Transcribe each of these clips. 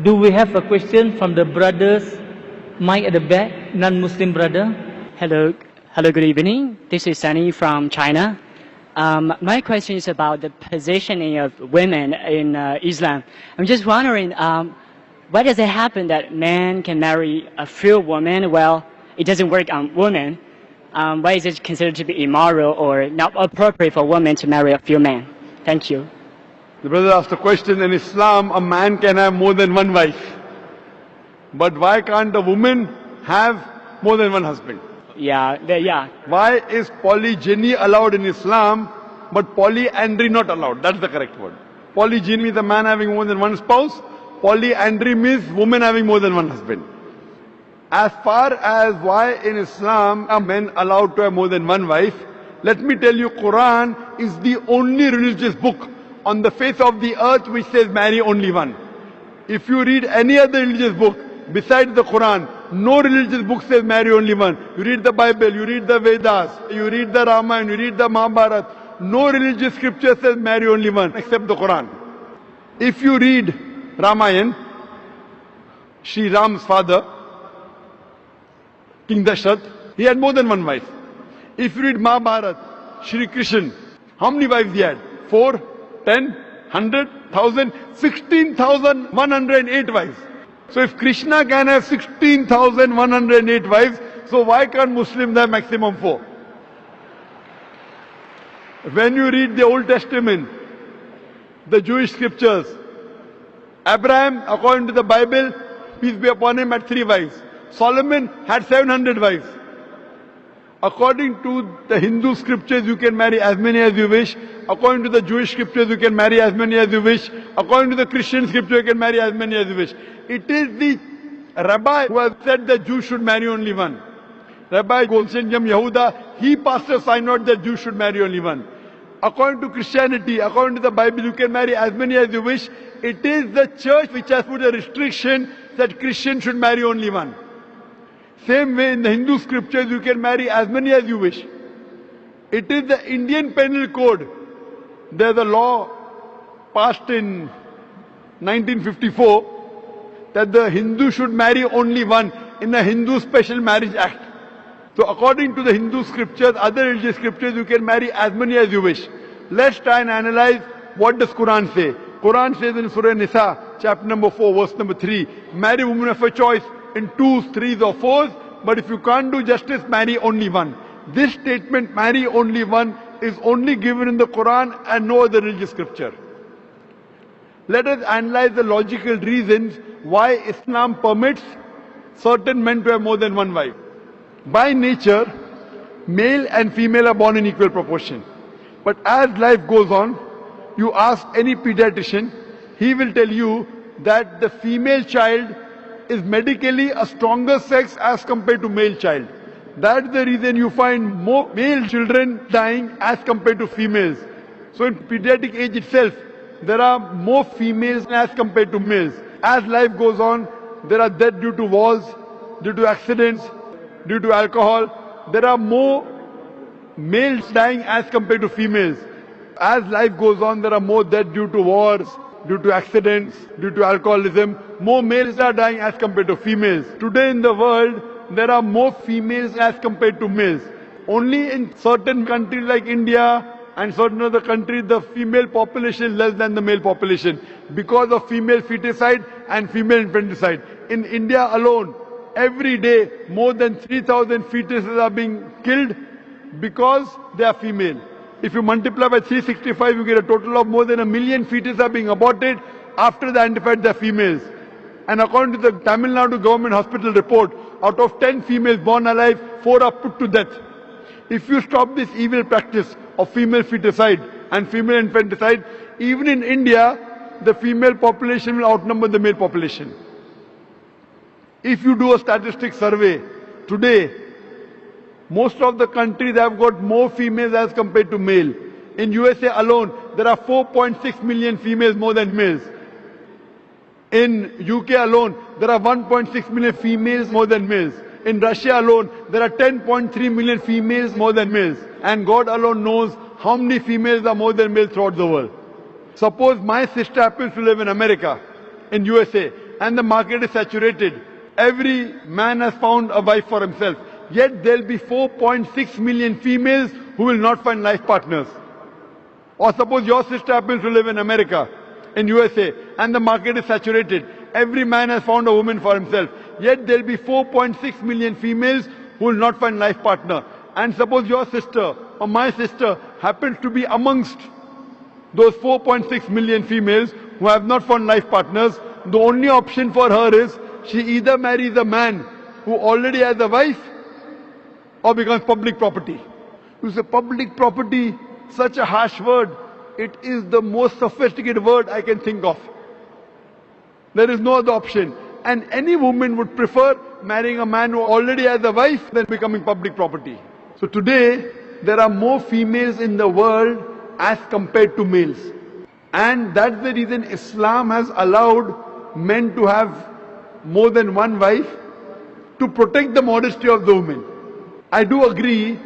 Do we have a question from the brothers? Mike at the back, non-Muslim brother. Hello, good evening. This is Sunny from China. My question is about the positioning of women in Islam. I'm just wondering, why does it happen that men can marry a few women while it doesn't work on women? Why is it considered to be immoral or not appropriate for women to marry a few men? Thank you. The brother asked a question, in Islam, a man can have more than one wife. But why can't a woman have more than one husband? Yeah. Why is polygyny allowed in Islam, but polyandry not allowed? That's the correct word. Polygyny means a man having more than one spouse. Polyandry means woman having more than one husband. As far as why in Islam are men allowed to have more than one wife, let me tell you, Quran is the only religious book on the face of the earth which says marry only one. If you read any other religious book besides the Quran, no religious book says marry only one. You read the Bible, you read the Vedas, you read the Ramayana, you read the Mahabharata. No religious scripture says marry only one except the Quran. If you read Ramayana, Shri Ram's father, King Dashrath, he had more than one wife. If you read Mahabharata, Shri Krishna, how many wives he had? 4, 10, 100, 1000, 16,108 wives. So if Krishna can have 16,108 wives, so why can't Muslims have maximum 4? When you read the Old Testament, the Jewish scriptures, Abraham, according to the Bible, peace be upon him, had 3 wives. Solomon had 700 wives. According to the Hindu scriptures, you can marry as many as you wish. According to the Jewish scriptures, you can marry as many as you wish. According to the Christian scripture, you can marry as many as you wish. It is the rabbi who has said that Jews should marry only one. Rabbi Golshen Yam Yehuda, he passed a synod that Jews should marry only one. According to Christianity, according to the Bible, you can marry as many as you wish. It is the church which has put a restriction that Christians should marry only one. Same way in the Hindu scriptures, you can marry as many as you wish. It is the Indian Penal Code. There's a law passed in 1954 that the Hindu should marry only one in the Hindu Special Marriage Act. So according to the Hindu scriptures, other religious scriptures, you can marry as many as you wish. Let's try and analyze what does Quran say. Quran says in Surah Nisa, chapter number 4, verse number 3, marry women of a choice in 2s, 3s or 4s, but if you can't do justice, marry only one. This statement, marry only one, is only given in the Quran and no other religious scripture. Let us analyze the logical reasons why Islam permits certain men to have more than one wife. By nature, male and female are born in equal proportion. But as life goes on, you ask any pediatrician, he will tell you that the female child is medically a stronger sex as compared to male child. That's the reason you find more male children dying as compared to females. So in pediatric age itself, there are more females as compared to males. As life goes on, there are deaths due to wars, due to accidents, due to alcohol. There are more males dying as compared to females. As life goes on, there are more deaths due to wars, due to accidents, due to alcoholism. More males are dying as compared to females. Today in the world, there are more females as compared to males. Only in certain countries like India and certain other countries, the female population is less than the male population because of female feticide and female infanticide. In India alone, every day, more than 3,000 fetuses are being killed because they are female. If you multiply by 365, you get a total of more than 1 million fetuses are being aborted after the identified they are females. And according to the Tamil Nadu government hospital report, out of 10 females born alive, 4 are put to death. If you stop this evil practice of female feticide and female infanticide, even in India, the female population will outnumber the male population. If you do a statistic survey today, most of the countries have got more females as compared to male. In USA alone, there are 4.6 million females more than males. In UK alone, there are 1.6 million females more than males. In Russia alone, there are 10.3 million females more than males. And God alone knows how many females are more than males throughout the world. Suppose my sister happens to live in America, in USA. and the market is saturated. Every man has found a wife for himself. Yet there'll be 4.6 million females who will not find life partners. Or suppose your sister happens to live in America, in USA, and the market is saturated. Every man has found a woman for himself. Yet there'll be 4.6 million females who will not find life partner. And suppose your sister or my sister happens to be amongst those 4.6 million females who have not found life partners, the only option for her is she either marries a man who already has a wife or becomes public property. You say public property, such a harsh word. It is the most sophisticated word I can think of. There is no other option. And any woman would prefer marrying a man who already has a wife than becoming public property. So today, there are more females in the world as compared to males. And that's the reason Islam has allowed men to have more than one wife to protect the modesty of the woman. I do agree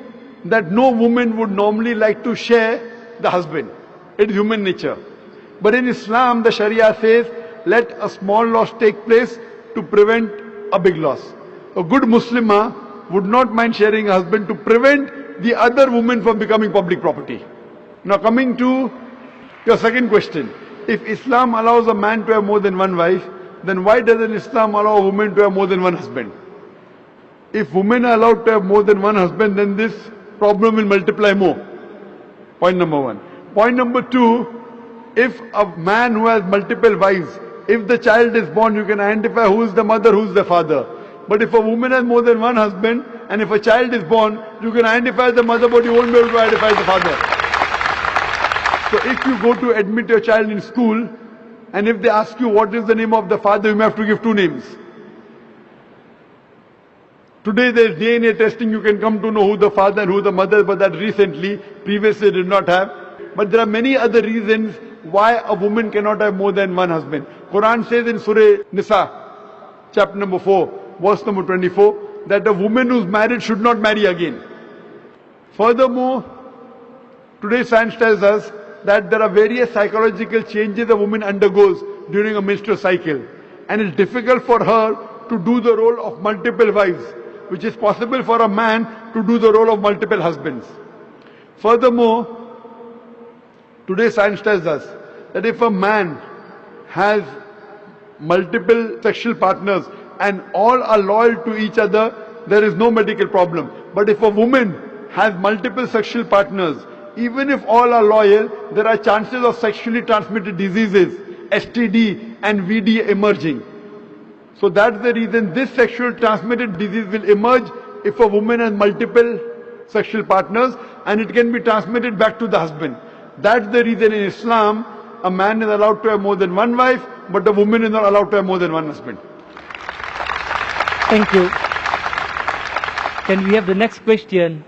that no woman would normally like to share the husband. It is human nature. But in Islam, the Sharia says, let a small loss take place to prevent a big loss. A good Muslimah would not mind sharing a husband to prevent the other woman from becoming public property. Now coming to your second question. If Islam allows a man to have more than one wife, then why doesn't Islam allow a woman to have more than one husband? If women are allowed to have more than one husband, then this problem will multiply more. Point number one. Point number two, if a man who has multiple wives, if the child is born, you can identify who is the mother, who is the father. But if a woman has more than one husband, and if a child is born, you can identify the mother, but you won't be able to identify the father. So if you go to admit your child in school, and if they ask you what is the name of the father, you may have to give two names. Today there is DNA testing, you can come to know who the father and who the mother, but that recently, previously did not have. But there are many other reasons why a woman cannot have more than one husband. Quran says in Surah Nisa, chapter number 4, verse number 24, that a woman who is married should not marry again. Furthermore, today science tells us that there are various psychological changes a woman undergoes during a menstrual cycle. And it's difficult for her to do the role of multiple wives, which is possible for a man to do the role of multiple husbands. Furthermore, today science tells us that if a man has multiple sexual partners and all are loyal to each other, there is no medical problem. But if a woman has multiple sexual partners, even if all are loyal, there are chances of sexually transmitted diseases, STD and VD emerging. So that's the reason this sexual transmitted disease will emerge if a woman has multiple sexual partners, and it can be transmitted back to the husband. That's the reason in Islam, a man is allowed to have more than one wife, but a woman is not allowed to have more than one husband. Thank you. Can we have the next question?